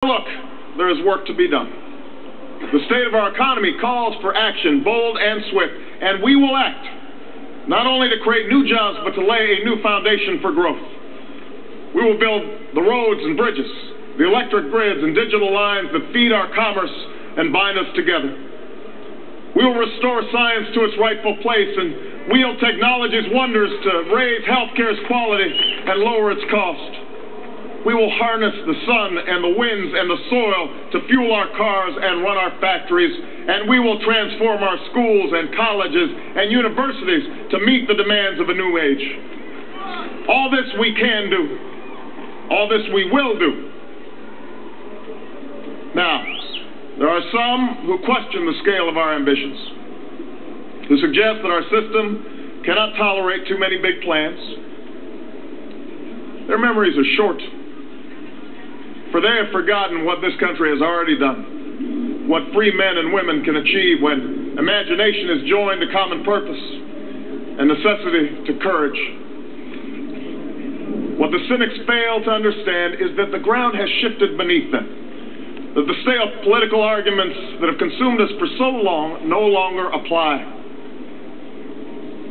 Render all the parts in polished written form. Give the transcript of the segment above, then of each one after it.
Look, there is work to be done. The state of our economy calls for action, bold and swift, and we will act, not only to create new jobs, but to lay a new foundation for growth. We will build the roads and bridges, the electric grids and digital lines that feed our commerce and bind us together. We will restore science to its rightful place and wield technology's wonders to raise healthcare's quality and lower its cost. We will harness the sun and the winds and the soil to fuel our cars and run our factories, and we will transform our schools and colleges and universities to meet the demands of a new age. All this we can do. All this we will do. Now, there are some who question the scale of our ambitions, who suggest that our system cannot tolerate too many big plans. Their memories are short, for they have forgotten what this country has already done, what free men and women can achieve when imagination is joined to common purpose and necessity to courage. What the cynics fail to understand is that the ground has shifted beneath them, that the stale political arguments that have consumed us for so long no longer apply.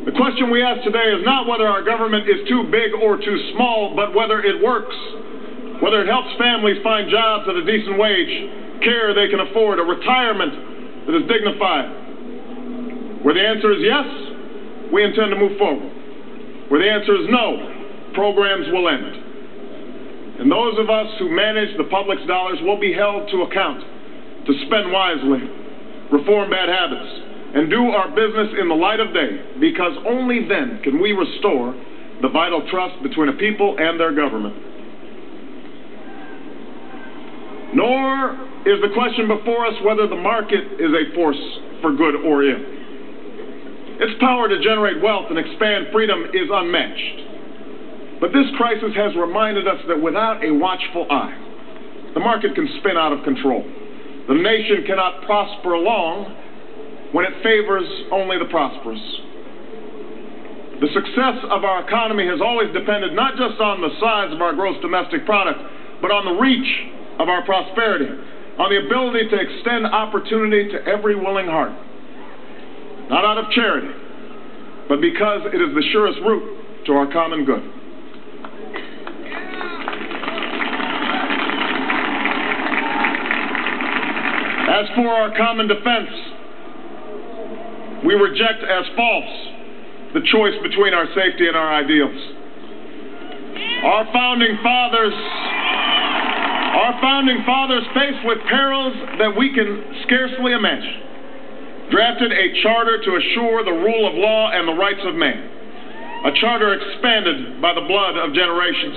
The question we ask today is not whether our government is too big or too small, but whether it works, whether it helps families find jobs at a decent wage, care they can afford, a retirement that is dignified. Where the answer is yes, we intend to move forward. Where the answer is no, programs will end. And those of us who manage the public's dollars will be held to account to spend wisely, reform bad habits, and do our business in the light of day, because only then can we restore the vital trust between a people and their government. Nor is the question before us whether the market is a force for good or ill. Its power to generate wealth and expand freedom is unmatched. But this crisis has reminded us that without a watchful eye, the market can spin out of control. The nation cannot prosper long when it favors only the prosperous. The success of our economy has always depended not just on the size of our gross domestic product, but on the reach of our prosperity, on the ability to extend opportunity to every willing heart. Not out of charity, but because it is the surest route to our common good. As for our common defense, we reject as false the choice between our safety and our ideals. Our founding fathers, faced with perils that we can scarcely imagine, drafted a charter to assure the rule of law and the rights of man, a charter expanded by the blood of generations.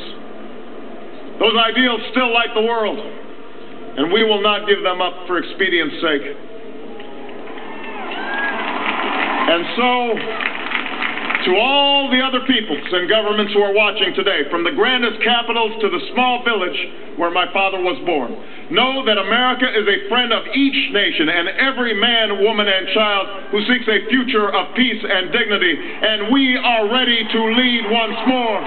Those ideals still light the world, and we will not give them up for expedience's sake. And so, to all the other peoples and governments who are watching today, from the grandest capitals to the small village where my father was born, know that America is a friend of each nation and every man, woman, and child who seeks a future of peace and dignity, and we are ready to lead once more.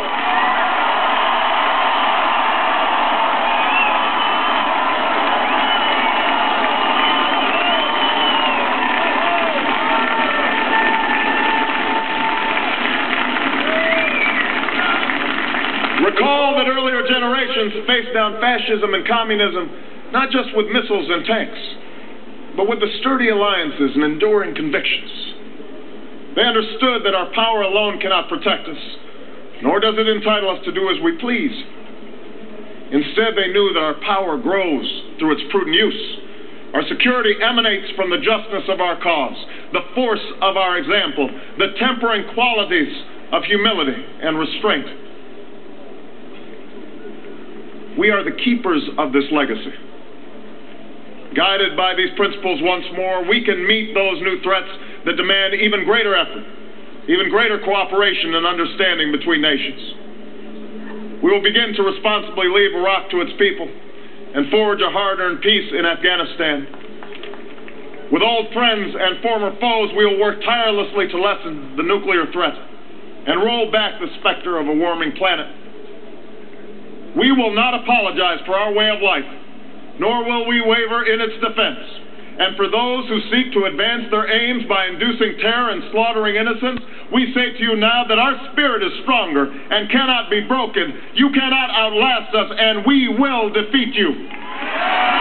Recall that earlier generations faced down fascism and communism not just with missiles and tanks, but with the sturdy alliances and enduring convictions. They understood that our power alone cannot protect us, nor does it entitle us to do as we please. Instead, they knew that our power grows through its prudent use. Our security emanates from the justness of our cause, the force of our example, the tempering qualities of humility and restraint. We are the keepers of this legacy. Guided by these principles once more, we can meet those new threats that demand even greater effort, even greater cooperation and understanding between nations. We will begin to responsibly leave Iraq to its people and forge a hard-earned peace in Afghanistan. With old friends and former foes, we will work tirelessly to lessen the nuclear threat and roll back the specter of a warming planet. We will not apologize for our way of life, nor will we waver in its defense. And for those who seek to advance their aims by inducing terror and slaughtering innocents, we say to you now that our spirit is stronger and cannot be broken. You cannot outlast us, and we will defeat you.